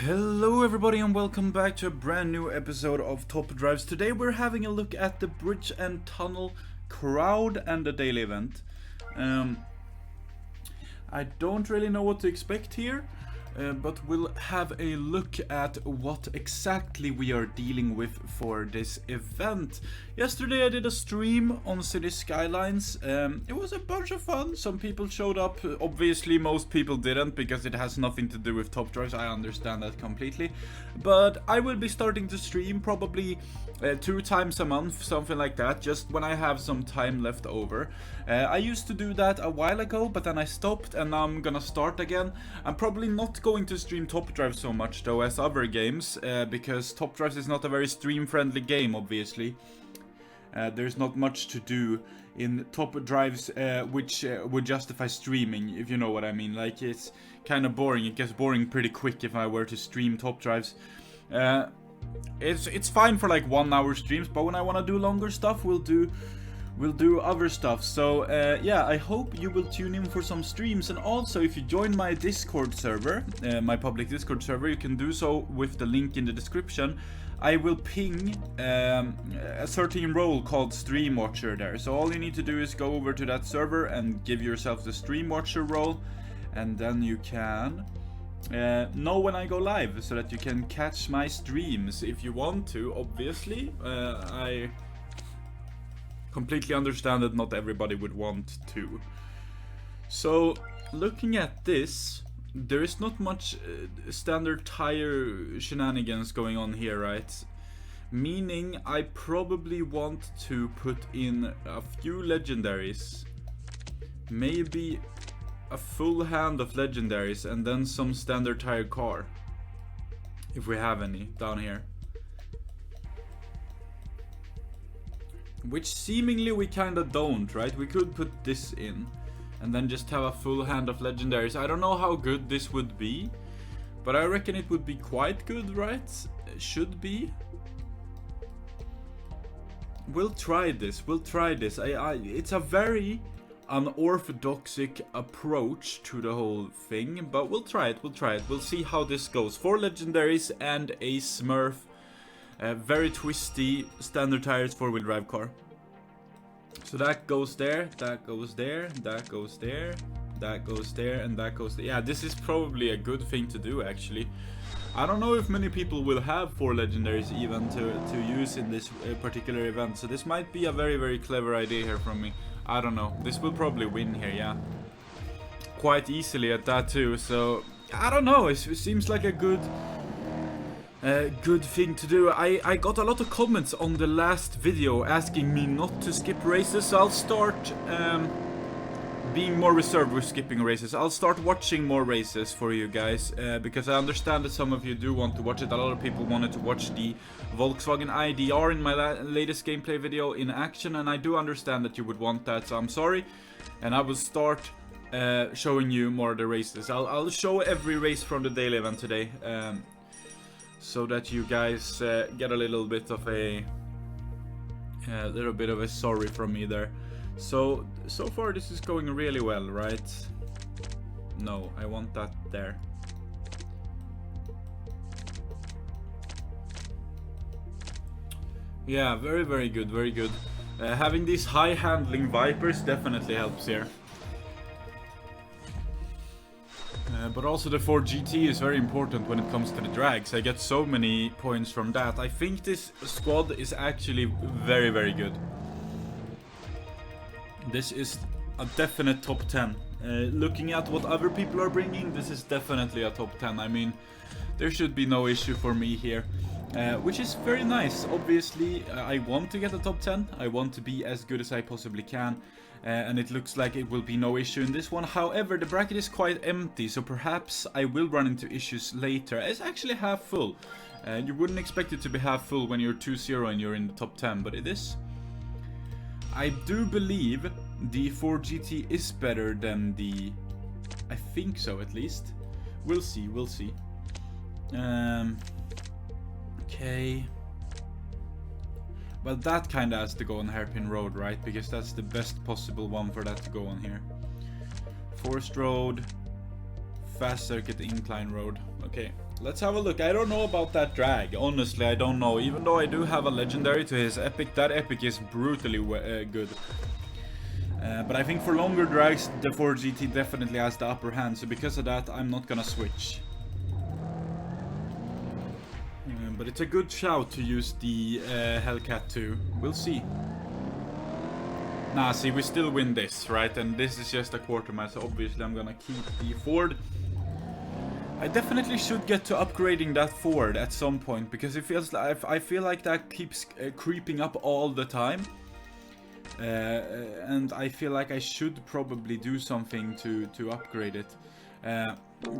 Hello everybody and welcome back to a brand new episode of Top Drives. Today we're having a look at the Bridge and Tunnel crowd and the daily event. I don't really know what to expect here, but we'll have a look at what exactly we are dealing with for this event. Yesterday I did a stream on City Skylines. It was a bunch of fun. Some people showed up. Obviously most people didn't because it has nothing to do with Top Drives. I understand that completely. But I will be starting to stream probably 2 times a month, something like that, just when I have some time left over. I used to do that a while ago, but then I stopped and now I'm gonna start again. I'm probably not going to stream Top Drives so much though as other games, because Top Drives is not a very stream friendly game, obviously. There's not much to do in Top Drives which would justify streaming, if you know what I mean. Like, it's kind of boring. It gets boring pretty quick if I were to stream Top Drives. It's fine for like 1 hour streams, but when I want to do longer stuff, we'll do other stuff. So yeah, I hope you will tune in for some streams. And also, if you join my Discord server, my public Discord server, you can do so with the link in the description. I will ping a certain role called Stream Watcher there. So all you need to do is go over to that server and give yourself the Stream Watcher role, and then you can know when I go live, so that you can catch my streams if you want to. Obviously, I completely understand that not everybody would want to. So, looking at this, there is not much standard tire shenanigans going on here, right? Meaning I probably want to put in a few legendaries, maybe a full hand of legendaries, and then some standard tire car, if we have any down here. Which seemingly we kinda don't, right? We could put this in and then just have a full hand of legendaries. I don't know how good this would be, but I reckon it would be quite good, right? It should be. We'll try this. It's a very unorthodoxic approach to the whole thing, but we'll try it. We'll see how this goes. 4 legendaries and a Smurf. Very twisty standard tires 4-wheel drive car. So that goes there, that goes there, that goes there, that goes there, and that goes there. Yeah, this is probably a good thing to do, actually. I don't know if many people will have 4 legendaries even to use in this particular event, so this might be a very, very clever idea here from me. I don't know. This will probably win here, yeah. Quite easily at that too, so I don't know. It seems like a good thing to do. I got a lot of comments on the last video asking me not to skip races, so I'll start being more reserved with skipping races. I'll start watching more races for you guys, because I understand that some of you do want to watch it. A lot of people wanted to watch the Volkswagen IDR in my latest gameplay video in action, and I do understand that you would want that, so I'm sorry. And I will start showing you more of the races. I'll show every race from the daily event today, so that you guys get a little bit of a sorry from me there. So far this is going really well, right? No, I want that there. Yeah, very, very good, very good. Having these high handling Vipers definitely helps here. But also the 4GT is very important when it comes to the drags. I get so many points from that. I think this squad is actually very, very good. This is a definite top 10. Looking at what other people are bringing, this is definitely a top 10. I mean, there should be no issue for me here. Which is very nice. Obviously, I want to get a top 10. I want to be as good as I possibly can. And it looks like it will be no issue in this one. However, the bracket is quite empty, so perhaps I will run into issues later. It's actually half full. You wouldn't expect it to be half full when you're 2-0 and you're in the top 10, but it is. I do believe the 4GT is better than the... I think so, at least. We'll see, we'll see. Okay. Well, that kinda has to go on Hairpin Road, right? Because that's the best possible one for that to go on here. Forest Road, Fast Circuit Incline Road. Okay, Let's have a look. I don't know about that drag. Honestly, I don't know. Even though I do have a legendary to his epic, that epic is brutally good. But I think for longer drags, the 4GT definitely has the upper hand. So because of that, I'm not gonna switch. But it's a good shout to use the Hellcat too. We'll see. Nah, see, we still win this, right? And this is just a quarter mile, so obviously I'm gonna keep the Ford. I definitely should get to upgrading that Ford at some point, because it feels like I feel like that keeps creeping up all the time. And I feel like I should probably do something to upgrade it.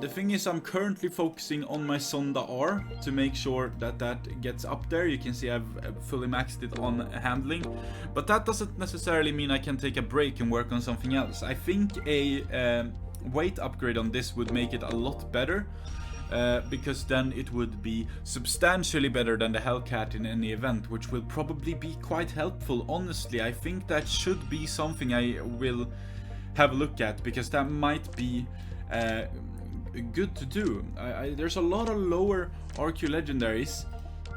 The thing is, I'm currently focusing on my Sonda R to make sure that that gets up there. You can see I've fully maxed it on handling, but that doesn't necessarily mean I can take a break and work on something else. I think a weight upgrade on this would make it a lot better, because then it would be substantially better than the Hellcat in any event, which will probably be quite helpful. Honestly, I think that should be something I will have a look at, because that might be good to do. There's a lot of lower RQ legendaries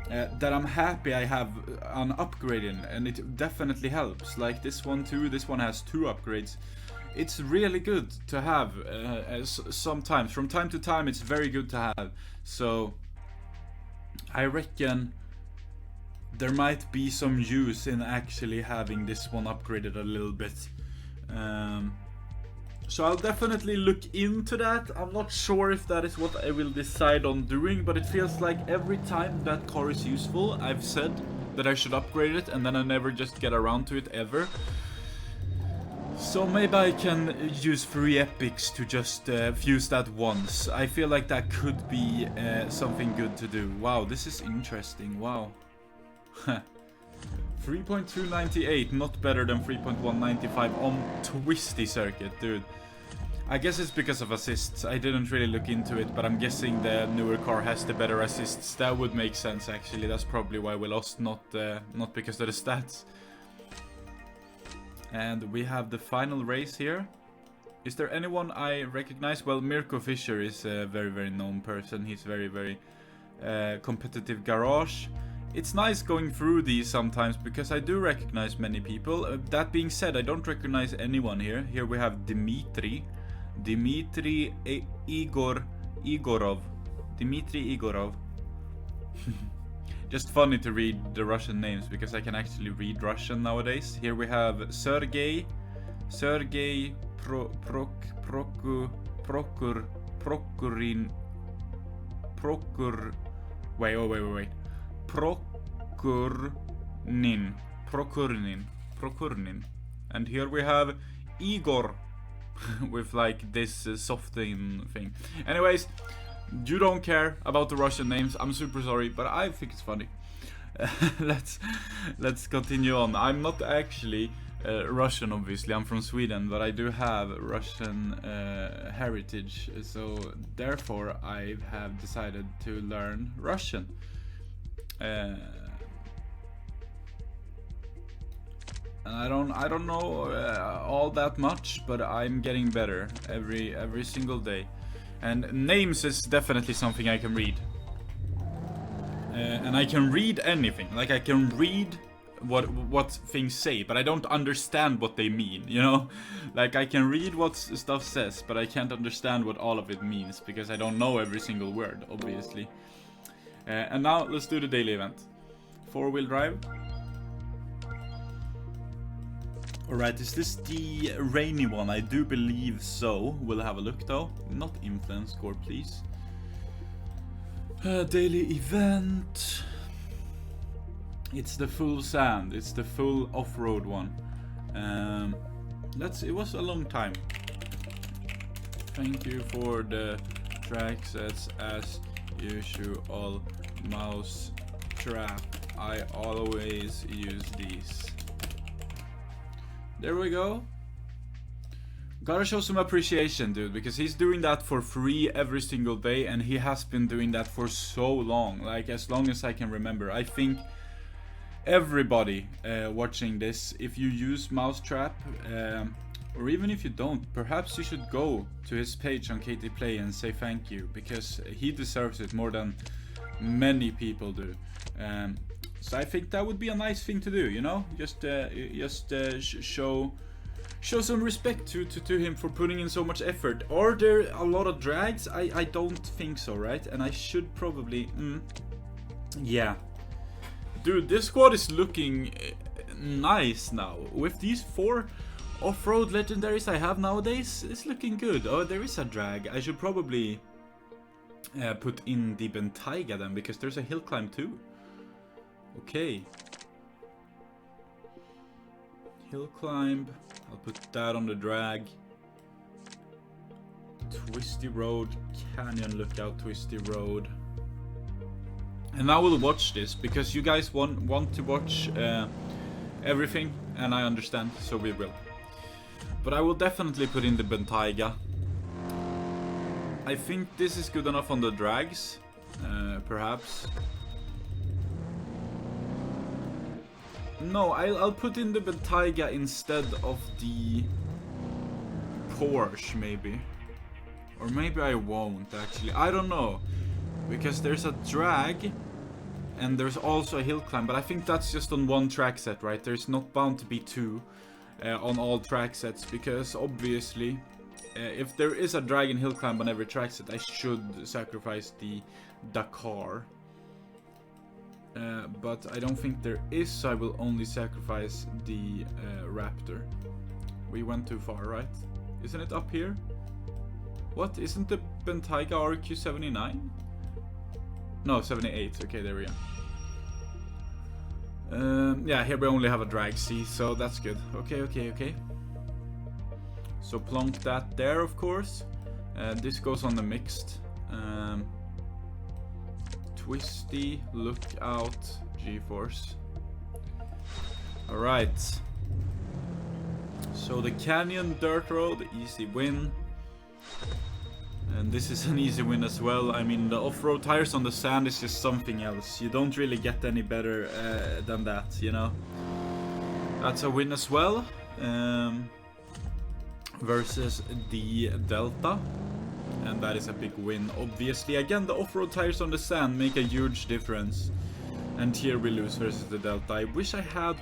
that I'm happy I have an upgrade in, and it definitely helps. Like this one too. This one has 2 upgrades. It's really good to have. Sometimes, from time to time, it's very good to have. So I reckon there might be some use in actually having this one upgraded a little bit. So I'll definitely look into that. I'm not sure if that is what I will decide on doing, but it feels like every time that car is useful, I've said that I should upgrade it, and then I never just get around to it ever. So maybe I can use 3 epics to just fuse that once. I feel like that could be something good to do. Wow, this is interesting. Wow. 3.298, not better than 3.195 on twisty circuit, dude. I guess it's because of assists. I didn't really look into it, but I'm guessing the newer car has the better assists. That would make sense, actually. That's probably why we lost, not because of the stats. And we have the final race here. Is there anyone I recognize? Well, Mirko Fischer is a very, very known person. He's very, very competitive garage. It's nice going through these sometimes, because I do recognize many people. That being said, I don't recognize anyone here. Here we have Dmitry Igorov. Dmitry Igorov. Just funny to read the Russian names, because I can actually read Russian nowadays. Here we have Sergey Prokurin. Wait. Prokurnin. And here we have Igor with like this softening thing. Anyways, you don't care about the Russian names. I'm super sorry, but I think it's funny. Let's continue on. I'm not actually Russian, obviously. I'm from Sweden, but I do have Russian heritage, so therefore I have decided to learn Russian. And I don't know all that much, but I'm getting better every single day. And names is definitely something I can read. And I can read anything. Like, I can read what things say, but I don't understand what they mean, you know? Like, I can read what stuff says, but I can't understand what all of it means, because I don't know every single word, obviously. And now, let's do the daily event. 4-wheel drive. Alright, is this the rainy one? I do believe so. We'll have a look though. Not influence score, please. Daily event. It's the full sand. It's the full off-road one. It was a long time. Thank you for the track sets as usual. Mouse trap. I always use these. There we go. Gotta show some appreciation, dude, because he's doing that for free every single day, and he has been doing that for so long, like as long as I can remember. I think everybody watching this, if you use Mousetrap, Or even if you don't, perhaps you should go to his page on KT Play and say thank you, because he deserves it more than many people do. So I think that would be a nice thing to do, you know, just show some respect to him for putting in so much effort. Are there a lot of drags? I don't think so, right? And I should probably, yeah. Dude, this squad is looking nice now. With these 4 off-road legendaries I have nowadays, it's looking good. Oh, there is a drag. I should probably put in the Bentayga then, because there's a hill climb too. Okay. Hill climb. I'll put that on the drag. Twisty road. Canyon lookout, twisty road. And I will watch this, because you guys want to watch everything, and I understand, so we will. But I will definitely put in the Bentayga. I think this is good enough on the drags, perhaps. No, I'll put in the Bentayga instead of the Porsche, maybe. Or maybe I won't, actually. I don't know. Because there's a drag, and there's also a hill climb. But I think that's just on one track set, right? There's not bound to be 2 on all track sets. Because, obviously, if there is a drag and hill climb on every track set, I should sacrifice the Dakar. But I don't think there is, so I will only sacrifice the Raptor. We went too far, right? Isn't it up here? What? Isn't the Bentayga RQ 79? No, 78. Okay, there we go. Yeah, here we only have a drag C, so that's good. Okay. So plonk that there, of course. This goes on the mixed. Twisty, lookout, G-force. Alright. So the Canyon dirt road, easy win. And this is an easy win as well. I mean, the off-road tires on the sand is just something else. You don't really get any better than that, you know. That's a win as well. Versus the Delta. And that is a big win, obviously. Again, the off-road tires on the sand make a huge difference. And here we lose versus the Delta. I wish I had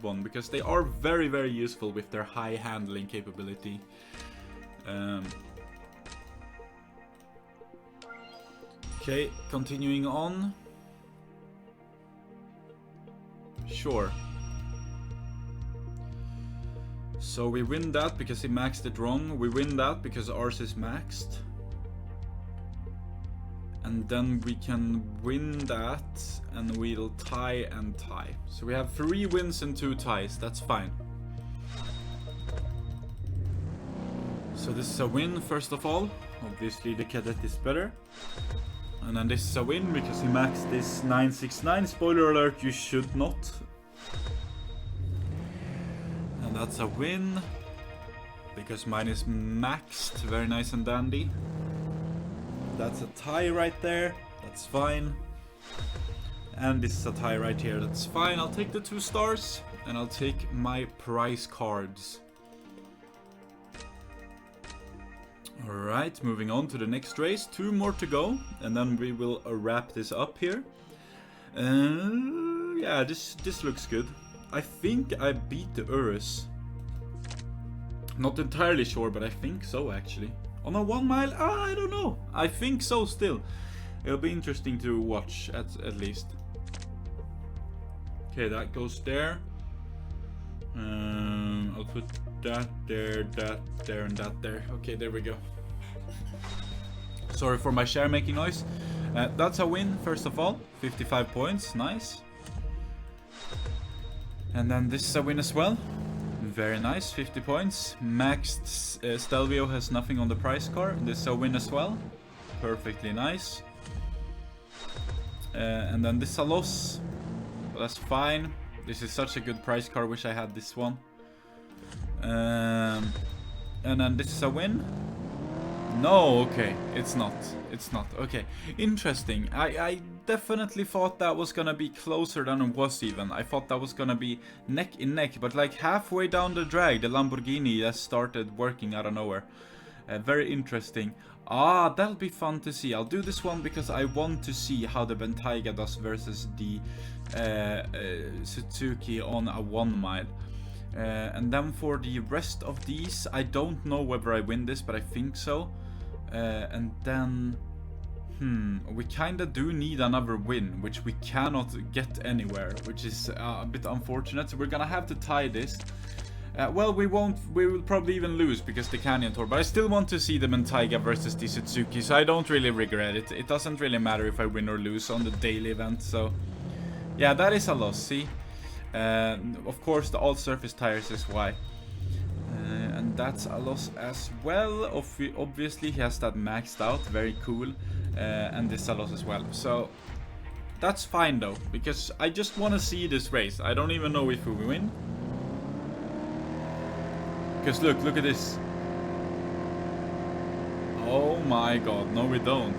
one. Because they are very, very useful with their high handling capability. Okay, continuing on. Sure. So we win that because he maxed it wrong. We win that because ours is maxed. And then we can win that and we'll tie and tie. So we have 3 wins and 2 ties. That's fine. So this is a win first of all. Obviously the Cadet is better. And then this is a win because he maxed this 969. Spoiler alert, you should not. And that's a win. Because mine is maxed. Very nice and dandy. That's a tie right there. That's fine. And this is a tie right here. That's fine. I'll take the 2 stars. And I'll take my prize cards. Alright, moving on to the next race. 2 more to go. And then we will wrap this up here. Yeah, this looks good. I think I beat the Urus. Not entirely sure, but I think so actually. On a 1 mile? I don't know. I think so still. It'll be interesting to watch at least. Okay, that goes there. I'll put that there, and that there. Okay, there we go. Sorry for my share making noise. That's a win, first of all. 55 points, nice. And then this is a win as well. Very nice, 50 points. Maxed Stelvio has nothing on the prize card. This is a win as well. Perfectly nice. And then this is a loss. But that's fine. This is such a good prize card. Wish I had this one. And then this is a win. No, okay, it's not. It's not. Okay, interesting. I definitely thought that was gonna be closer than it was even. I thought that was gonna be neck in neck, but like halfway down the drag, the Lamborghini just started working out of nowhere. Very interesting. Ah, that'll be fun to see. I'll do this one because I want to see how the Bentayga does versus the Suzuki on a 1 mile. And then for the rest of these, I don't know whether I win this, but I think so. And then, we kinda do need another win, which we cannot get anywhere, which is a bit unfortunate. So we're gonna have to tie this. Well, we will probably even lose because the Canyon Tour, but I still want to see the Bentayga versus the Suzuki, so I don't really regret it. It doesn't really matter if I win or lose on the daily event, so yeah, that is a loss, see? Of course, the all-surface tires is why. And that's a loss as well. Obviously, he has that maxed out, very cool. And this is a loss as well. So that's fine though, because I just want to see this race. I don't even know if we win. Because look at this. Oh my god, no we don't.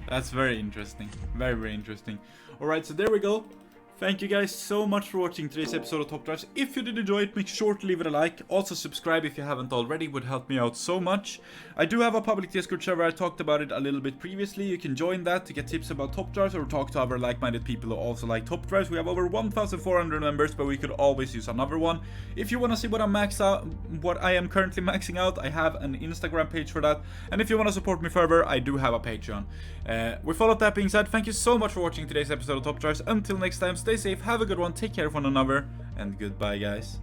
That's very interesting. Very, very interesting. Alright, so there we go. Thank you guys so much for watching today's episode of Top Drives. If you did enjoy it, make sure to leave it a like. Also subscribe if you haven't already, would help me out so much. I do have a public Discord server, I talked about it a little bit previously. You can join that to get tips about Top Drives or talk to other like-minded people who also like Top Drives. We have over 1,400 members, but we could always use another one. If you want to see what I am currently maxing out, I have an Instagram page for that. And if you want to support me further, I do have a Patreon. With all of that being said, thank you so much for watching today's episode of Top Drives. Until next time, stay safe, have a good one, take care of one another, and goodbye guys.